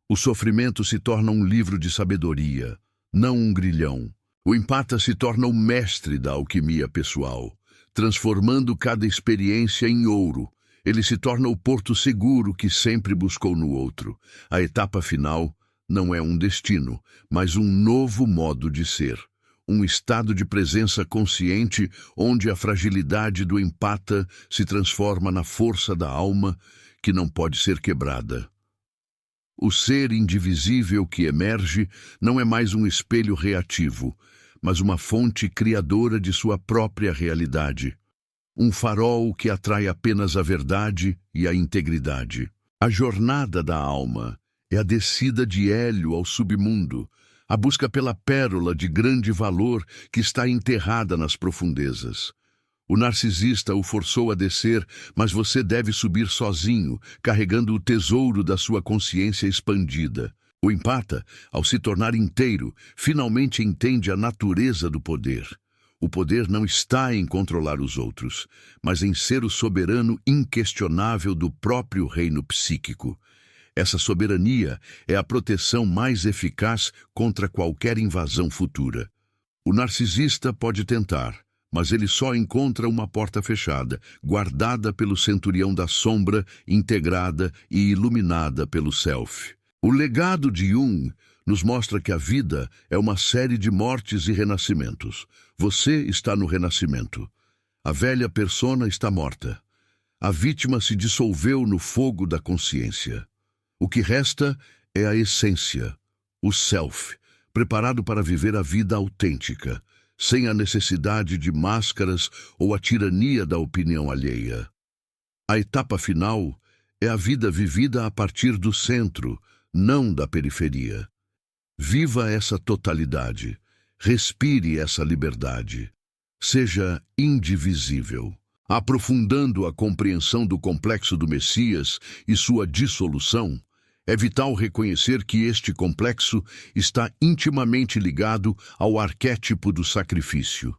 Speaker 1: O sofrimento se torna um livro de sabedoria, não um grilhão. O empata se torna o mestre da alquimia pessoal, transformando cada experiência em ouro. Ele se torna o porto seguro que sempre buscou no outro. A etapa final não é um destino, mas um novo modo de ser. Um estado de presença consciente onde a fragilidade do empata se transforma na força da alma que não pode ser quebrada. O ser indivisível que emerge não é mais um espelho reativo, mas uma fonte criadora de sua própria realidade. Um farol que atrai apenas a verdade e a integridade. A jornada da alma é a descida de Hélio ao submundo, a busca pela pérola de grande valor que está enterrada nas profundezas. O narcisista o forçou a descer, mas você deve subir sozinho, carregando o tesouro da sua consciência expandida. O empata, ao se tornar inteiro, finalmente entende a natureza do poder. O poder não está em controlar os outros, mas em ser o soberano inquestionável do próprio reino psíquico. Essa soberania é a proteção mais eficaz contra qualquer invasão futura. O narcisista pode tentar, mas ele só encontra uma porta fechada, guardada pelo centurião da sombra, integrada e iluminada pelo self. O legado de Jung nos mostra que a vida é uma série de mortes e renascimentos. Você está no renascimento. A velha persona está morta. A vítima se dissolveu no fogo da consciência. O que resta é a essência, o self, preparado para viver a vida autêntica, sem a necessidade de máscaras ou a tirania da opinião alheia. A etapa final é a vida vivida a partir do centro, não da periferia. Viva essa totalidade, respire essa liberdade. Seja indivisível. Aprofundando a compreensão do complexo do Messias e sua dissolução, é vital reconhecer que este complexo está intimamente ligado ao arquétipo do sacrifício.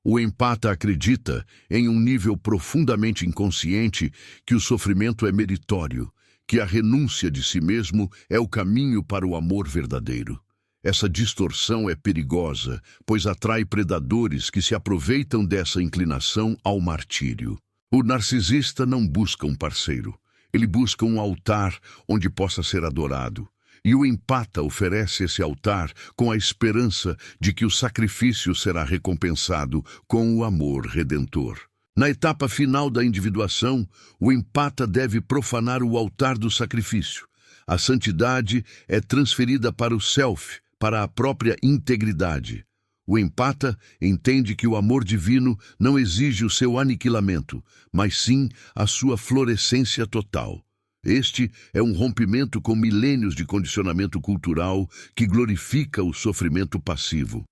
Speaker 1: O empata acredita, em um nível profundamente inconsciente, que o sofrimento é meritório, que a renúncia de si mesmo é o caminho para o amor verdadeiro. Essa distorção é perigosa, pois atrai predadores que se aproveitam dessa inclinação ao martírio. O narcisista não busca um parceiro. Ele busca um altar onde possa ser adorado. E o empata oferece esse altar com a esperança de que o sacrifício será recompensado com o amor redentor. Na etapa final da individuação, o empata deve profanar o altar do sacrifício. A santidade é transferida para o self, para a própria integridade. O empata entende que o amor divino não exige o seu aniquilamento, mas sim a sua florescência total. Este é um rompimento com milênios de condicionamento cultural que glorifica o sofrimento passivo.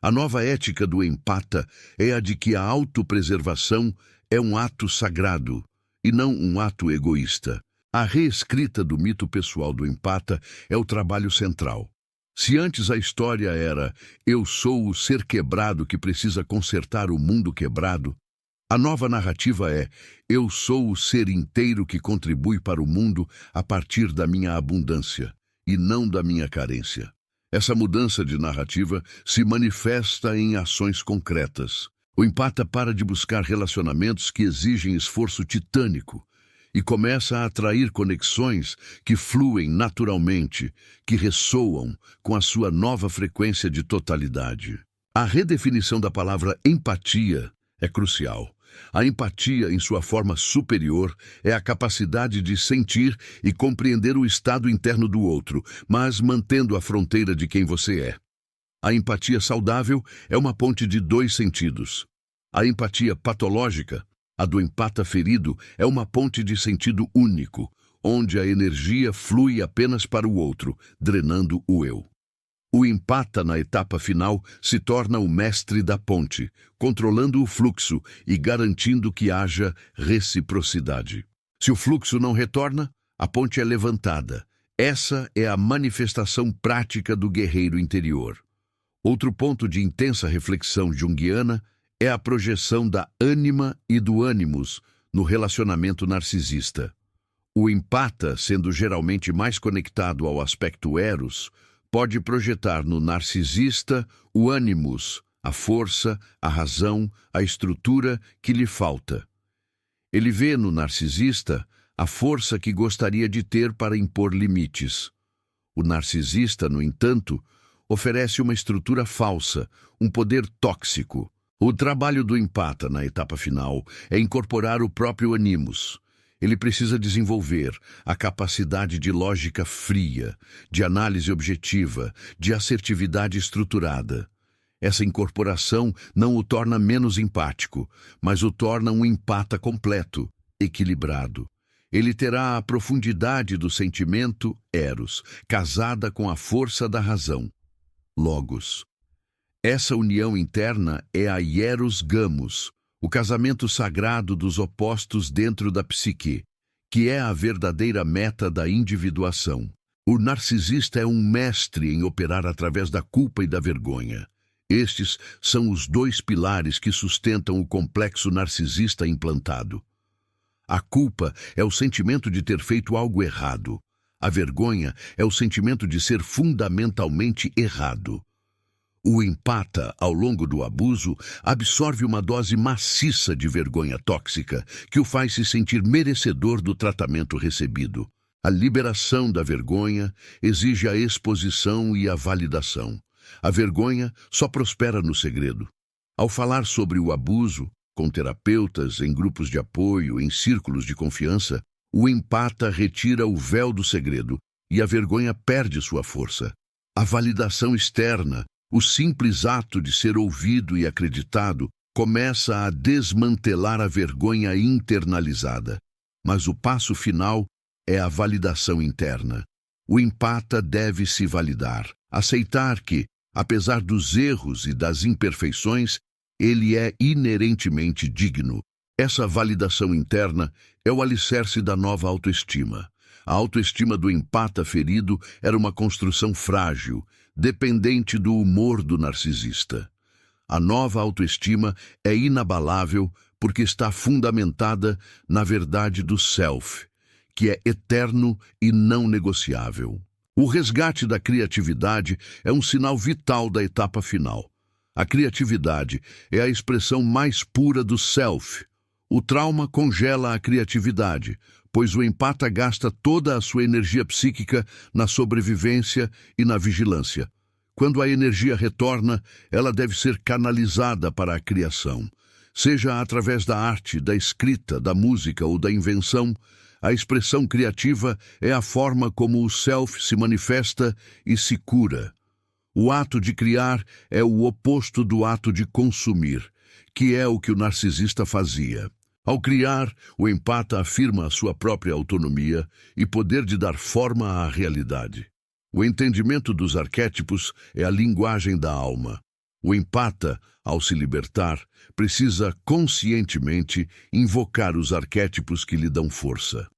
Speaker 1: A nova ética do empata é a de que a autopreservação é um ato sagrado e não um ato egoísta. A reescrita do mito pessoal do empata é o trabalho central. Se antes a história era "eu sou o ser quebrado que precisa consertar o mundo quebrado", a nova narrativa é "eu sou o ser inteiro que contribui para o mundo a partir da minha abundância e não da minha carência". Essa mudança de narrativa se manifesta em ações concretas. O empata para de buscar relacionamentos que exigem esforço titânico e começa a atrair conexões que fluem naturalmente, que ressoam com a sua nova frequência de totalidade. A redefinição da palavra empatia é crucial. A empatia, em sua forma superior, é a capacidade de sentir e compreender o estado interno do outro, mas mantendo a fronteira de quem você é. A empatia saudável é uma ponte de dois sentidos. A empatia patológica, a do empata ferido, é uma ponte de sentido único, onde a energia flui apenas para o outro, drenando o eu. O empata na etapa final se torna o mestre da ponte, controlando o fluxo e garantindo que haja reciprocidade. Se o fluxo não retorna, a ponte é levantada. Essa é a manifestação prática do guerreiro interior. Outro ponto de intensa reflexão junguiana é a projeção da ânima e do ânimos no relacionamento narcisista. O empata, sendo geralmente mais conectado ao aspecto eros, pode projetar no narcisista o ânimos, a força, a razão, a estrutura que lhe falta. Ele vê no narcisista a força que gostaria de ter para impor limites. O narcisista, no entanto, oferece uma estrutura falsa, um poder tóxico. O trabalho do empata na etapa final é incorporar o próprio animus. Ele precisa desenvolver a capacidade de lógica fria, de análise objetiva, de assertividade estruturada. Essa incorporação não o torna menos empático, mas o torna um empata completo, equilibrado. Ele terá a profundidade do sentimento, eros, casada com a força da razão, logos. Essa união interna é a hieros gamos, o casamento sagrado dos opostos dentro da psique, que é a verdadeira meta da individuação. O narcisista é um mestre em operar através da culpa e da vergonha. Estes são os dois pilares que sustentam o complexo narcisista implantado. A culpa é o sentimento de ter feito algo errado. A vergonha é o sentimento de ser fundamentalmente errado. O empata, ao longo do abuso, absorve uma dose maciça de vergonha tóxica que o faz se sentir merecedor do tratamento recebido. A liberação da vergonha exige a exposição e a validação. A vergonha só prospera no segredo. Ao falar sobre o abuso, com terapeutas, em grupos de apoio, em círculos de confiança, o empata retira o véu do segredo e a vergonha perde sua força. A validação externa, o simples ato de ser ouvido e acreditado, começa a desmantelar a vergonha internalizada. Mas o passo final é a validação interna. O empata deve se validar, aceitar que, apesar dos erros e das imperfeições, ele é inerentemente digno. Essa validação interna é o alicerce da nova autoestima. A autoestima do empata ferido era uma construção frágil, dependente do humor do narcisista. A nova autoestima é inabalável porque está fundamentada na verdade do self, que é eterno e não negociável. O resgate da criatividade é um sinal vital da etapa final. A criatividade é a expressão mais pura do self. O trauma congela a criatividade, pois o empata gasta toda a sua energia psíquica na sobrevivência e na vigilância. Quando a energia retorna, ela deve ser canalizada para a criação. Seja através da arte, da escrita, da música ou da invenção, a expressão criativa é a forma como o self se manifesta e se cura. O ato de criar é o oposto do ato de consumir, que é o que o narcisista fazia. Ao criar, o empata afirma a sua própria autonomia e poder de dar forma à realidade. O entendimento dos arquétipos é a linguagem da alma. O empata, ao se libertar, precisa conscientemente invocar os arquétipos que lhe dão força.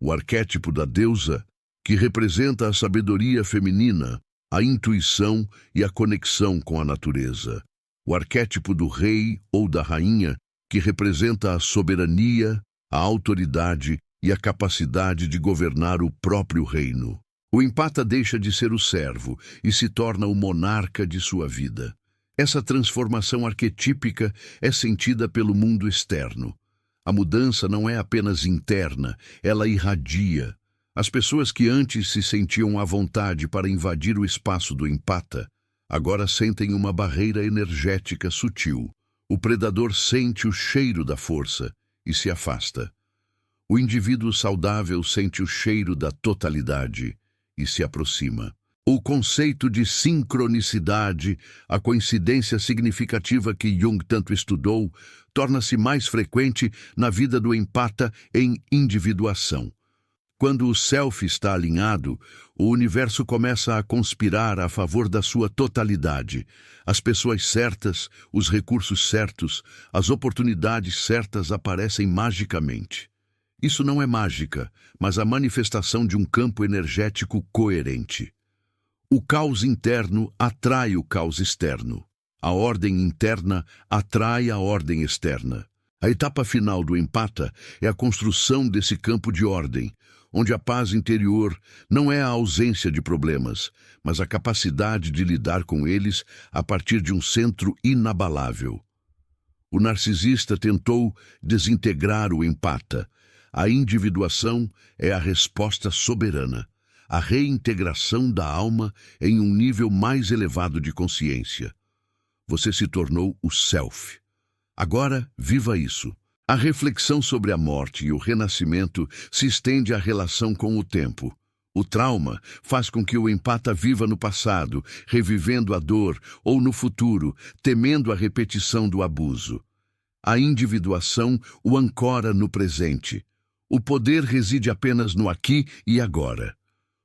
Speaker 1: O arquétipo da deusa, que representa a sabedoria feminina, a intuição e a conexão com a natureza. O arquétipo do rei ou da rainha, que representa a soberania, a autoridade e a capacidade de governar o próprio reino. O empata deixa de ser o servo e se torna o monarca de sua vida. Essa transformação arquetípica é sentida pelo mundo externo. A mudança não é apenas interna, ela irradia. As pessoas que antes se sentiam à vontade para invadir o espaço do empata, agora sentem uma barreira energética sutil. O predador sente o cheiro da força e se afasta. O indivíduo saudável sente o cheiro da totalidade e se aproxima. O conceito de sincronicidade, a coincidência significativa que Jung tanto estudou, torna-se mais frequente na vida do empata em individuação. Quando o self está alinhado, o universo começa a conspirar a favor da sua totalidade. As pessoas certas, os recursos certos, as oportunidades certas aparecem magicamente. Isso não é mágica, mas a manifestação de um campo energético coerente. O caos interno atrai o caos externo. A ordem interna atrai a ordem externa. A etapa final do empata é a construção desse campo de ordem, onde a paz interior não é a ausência de problemas, mas a capacidade de lidar com eles a partir de um centro inabalável. O narcisista tentou desintegrar o empata. A individuação é a resposta soberana, a reintegração da alma em um nível mais elevado de consciência. Você se tornou o self. Agora, viva isso. A reflexão sobre a morte e o renascimento se estende à relação com o tempo. O trauma faz com que o empata viva no passado, revivendo a dor, ou no futuro, temendo a repetição do abuso. A individuação o ancora no presente. O poder reside apenas no aqui e agora.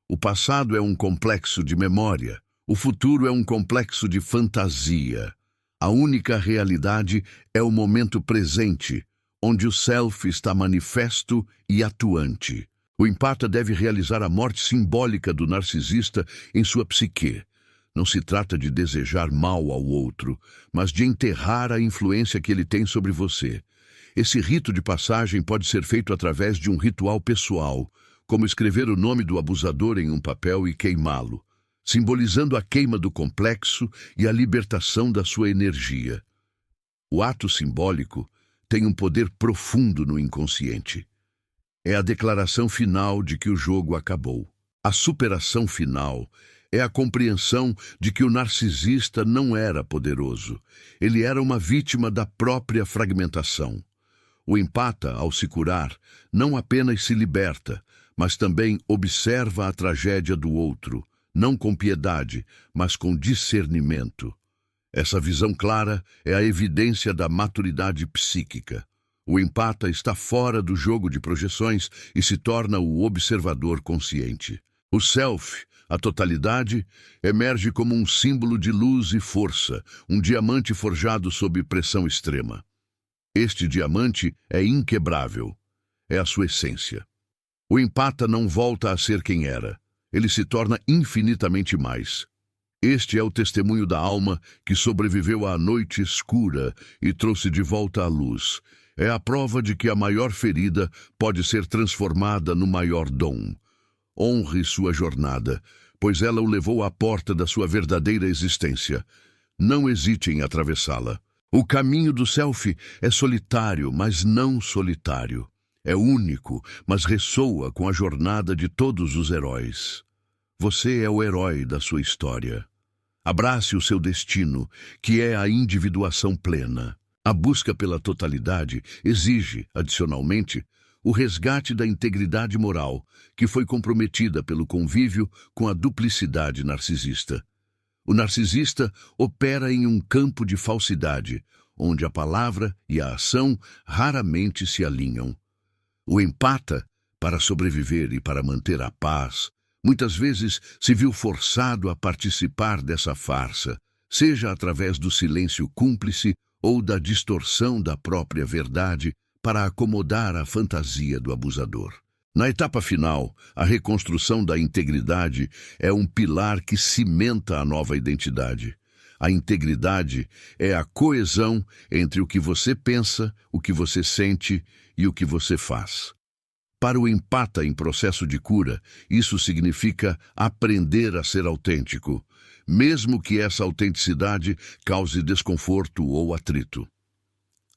Speaker 1: O passado é um complexo de memória. O futuro é um complexo de fantasia. A única realidade é o momento presente, onde o self está manifesto e atuante. O empata deve realizar a morte simbólica do narcisista em sua psique. Não se trata de desejar mal ao outro, mas de enterrar a influência que ele tem sobre você. Esse rito de passagem pode ser feito através de um ritual pessoal, como escrever o nome do abusador em um papel e queimá-lo. simbolizando a queima do complexo e a libertação da sua energia. O ato simbólico tem um poder profundo no inconsciente. É a declaração final de que o jogo acabou. A superação final é a compreensão de que o narcisista não era poderoso. Ele era uma vítima da própria fragmentação. O empata, ao se curar, não apenas se liberta, mas também observa a tragédia do outro, não com piedade, mas com discernimento. Essa visão clara é a evidência da maturidade psíquica. O empata está fora do jogo de projeções e se torna o observador consciente. O self, a totalidade, emerge como um símbolo de luz e força, um diamante forjado sob pressão extrema. Este diamante é inquebrável. É a sua essência. O empata não volta a ser quem era. Ele se torna infinitamente mais. Este é o testemunho da alma que sobreviveu à noite escura e trouxe de volta a luz. É a prova de que a maior ferida pode ser transformada no maior dom. Honre sua jornada, pois ela o levou à porta da sua verdadeira existência. Não hesite em atravessá-la. O caminho do self é solitário, mas não solitário. É único, mas ressoa com a jornada de todos os heróis. Você é o herói da sua história. Abrace o seu destino, que é a individuação plena. A busca pela totalidade exige, adicionalmente, o resgate da integridade moral, que foi comprometida pelo convívio com a duplicidade narcisista. O narcisista opera em um campo de falsidade, onde a palavra e a ação raramente se alinham. O empata, para sobreviver e para manter a paz, muitas vezes se viu forçado a participar dessa farsa, seja através do silêncio cúmplice ou da distorção da própria verdade para acomodar a fantasia do abusador. Na etapa final, a reconstrução da integridade é um pilar que cimenta a nova identidade. A integridade é a coesão entre o que você pensa, o que você sente e o que você faz. Para o empata em processo de cura, isso significa aprender a ser autêntico, mesmo que essa autenticidade cause desconforto ou atrito.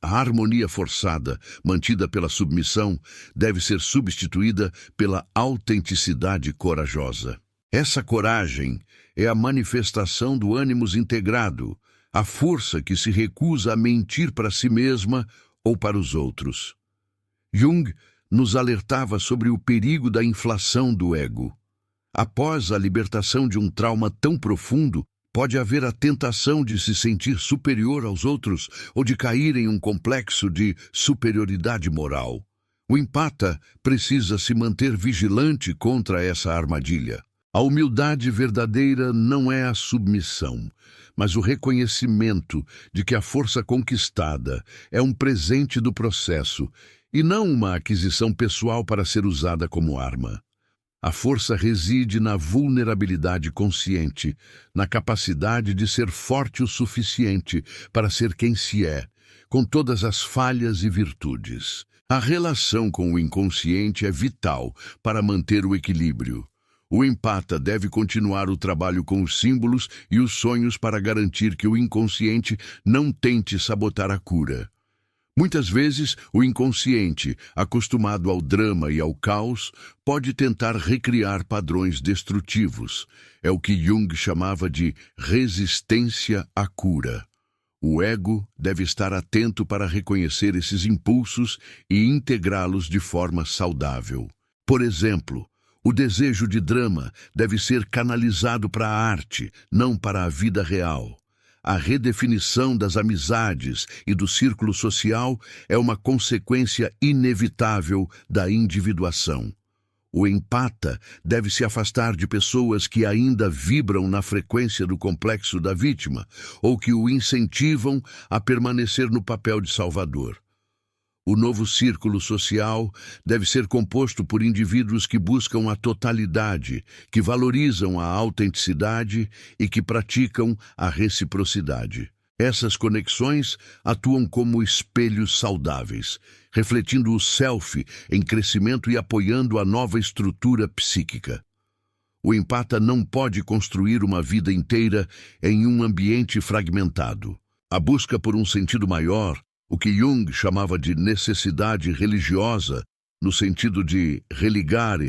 Speaker 1: A harmonia forçada, mantida pela submissão, deve ser substituída pela autenticidade corajosa. Essa coragem é a manifestação do ânimos integrado, a força que se recusa a mentir para si mesma ou para os outros. Jung nos alertava sobre o perigo da inflação do ego. Após a libertação de um trauma tão profundo, pode haver a tentação de se sentir superior aos outros ou de cair em um complexo de superioridade moral. O empata precisa se manter vigilante contra essa armadilha. A humildade verdadeira não é a submissão, mas o reconhecimento de que a força conquistada é um presente do processo e não uma aquisição pessoal para ser usada como arma. A força reside na vulnerabilidade consciente, na capacidade de ser forte o suficiente para ser quem se é, com todas as falhas e virtudes. A relação com o inconsciente é vital para manter o equilíbrio. O empata deve continuar o trabalho com os símbolos e os sonhos para garantir que o inconsciente não tente sabotar a cura. Muitas vezes, o inconsciente, acostumado ao drama e ao caos, pode tentar recriar padrões destrutivos. É o que Jung chamava de resistência à cura. O ego deve estar atento para reconhecer esses impulsos e integrá-los de forma saudável. Por exemplo, o desejo de drama deve ser canalizado para a arte, não para a vida real. A redefinição das amizades e do círculo social é uma consequência inevitável da individuação. O empata deve se afastar de pessoas que ainda vibram na frequência do complexo da vítima ou que o incentivam a permanecer no papel de salvador. O novo círculo social deve ser composto por indivíduos que buscam a totalidade, que valorizam a autenticidade e que praticam a reciprocidade. Essas conexões atuam como espelhos saudáveis, refletindo o self em crescimento e apoiando a nova estrutura psíquica. O empata não pode construir uma vida inteira em um ambiente fragmentado. A busca por um sentido maior, o que Jung chamava de necessidade religiosa, no sentido de religar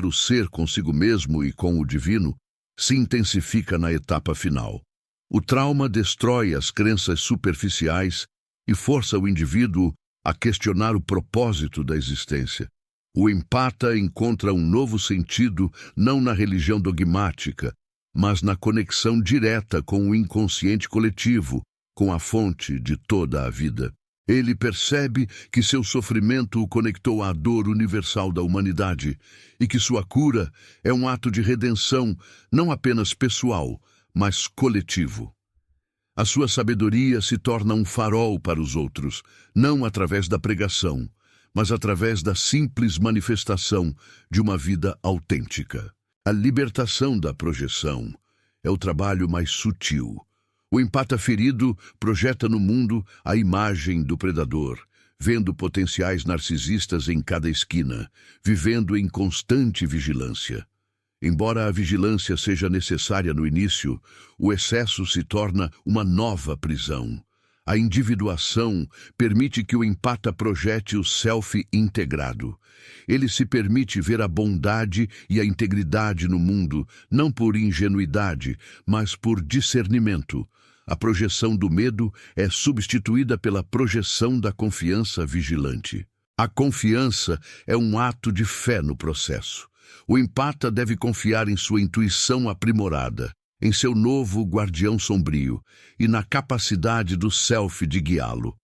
Speaker 1: o ser consigo mesmo e com o divino, se intensifica na etapa final. O trauma destrói as crenças superficiais e força o indivíduo a questionar o propósito da existência. O empata encontra um novo sentido não na religião dogmática, mas na conexão direta com o inconsciente coletivo, com a fonte de toda a vida. Ele percebe que seu sofrimento o conectou à dor universal da humanidade e que sua cura é um ato de redenção não apenas pessoal, mas coletivo. A sua sabedoria se torna um farol para os outros, não através da pregação, mas através da simples manifestação de uma vida autêntica. A libertação da projeção é o trabalho mais sutil. O empata ferido projeta no mundo a imagem do predador, vendo potenciais narcisistas em cada esquina, vivendo em constante vigilância. Embora a vigilância seja necessária no início, o excesso se torna uma nova prisão. A individuação permite que o empata projete o self integrado. Ele se permite ver a bondade e a integridade no mundo, não por ingenuidade, mas por discernimento. A projeção do medo é substituída pela projeção da confiança vigilante. A confiança é um ato de fé no processo. O empata deve confiar em sua intuição aprimorada, em seu novo guardião sombrio e na capacidade do self de guiá-lo.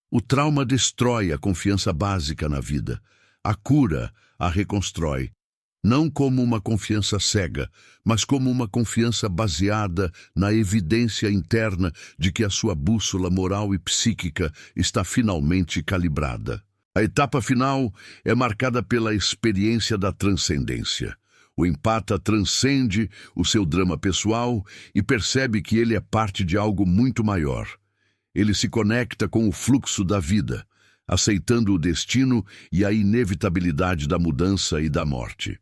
Speaker 1: O trauma destrói a confiança básica na vida. A cura a reconstrói, não como uma confiança cega, mas como uma confiança baseada na evidência interna de que a sua bússola moral e psíquica está finalmente calibrada. A etapa final é marcada pela experiência da transcendência. O empata transcende o seu drama pessoal e percebe que ele é parte de algo muito maior. Ele se conecta com o fluxo da vida, aceitando o destino e a inevitabilidade da mudança e da morte.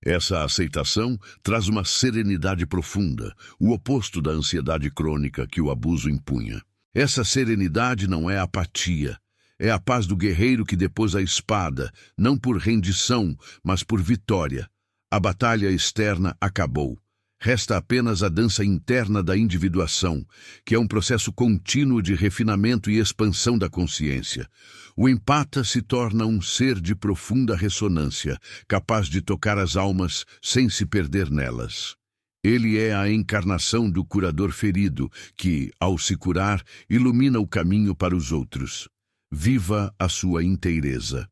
Speaker 1: Essa aceitação traz uma serenidade profunda, o oposto da ansiedade crônica que o abuso impunha. Essa serenidade não é apatia. É a paz do guerreiro que depôs a espada, não por rendição, mas por vitória. A batalha externa acabou. Resta apenas a dança interna da individuação, que é um processo contínuo de refinamento e expansão da consciência. O empata se torna um ser de profunda ressonância, capaz de tocar as almas sem se perder nelas. Ele é a encarnação do curador ferido, que, ao se curar, ilumina o caminho para os outros. Viva a sua inteireza.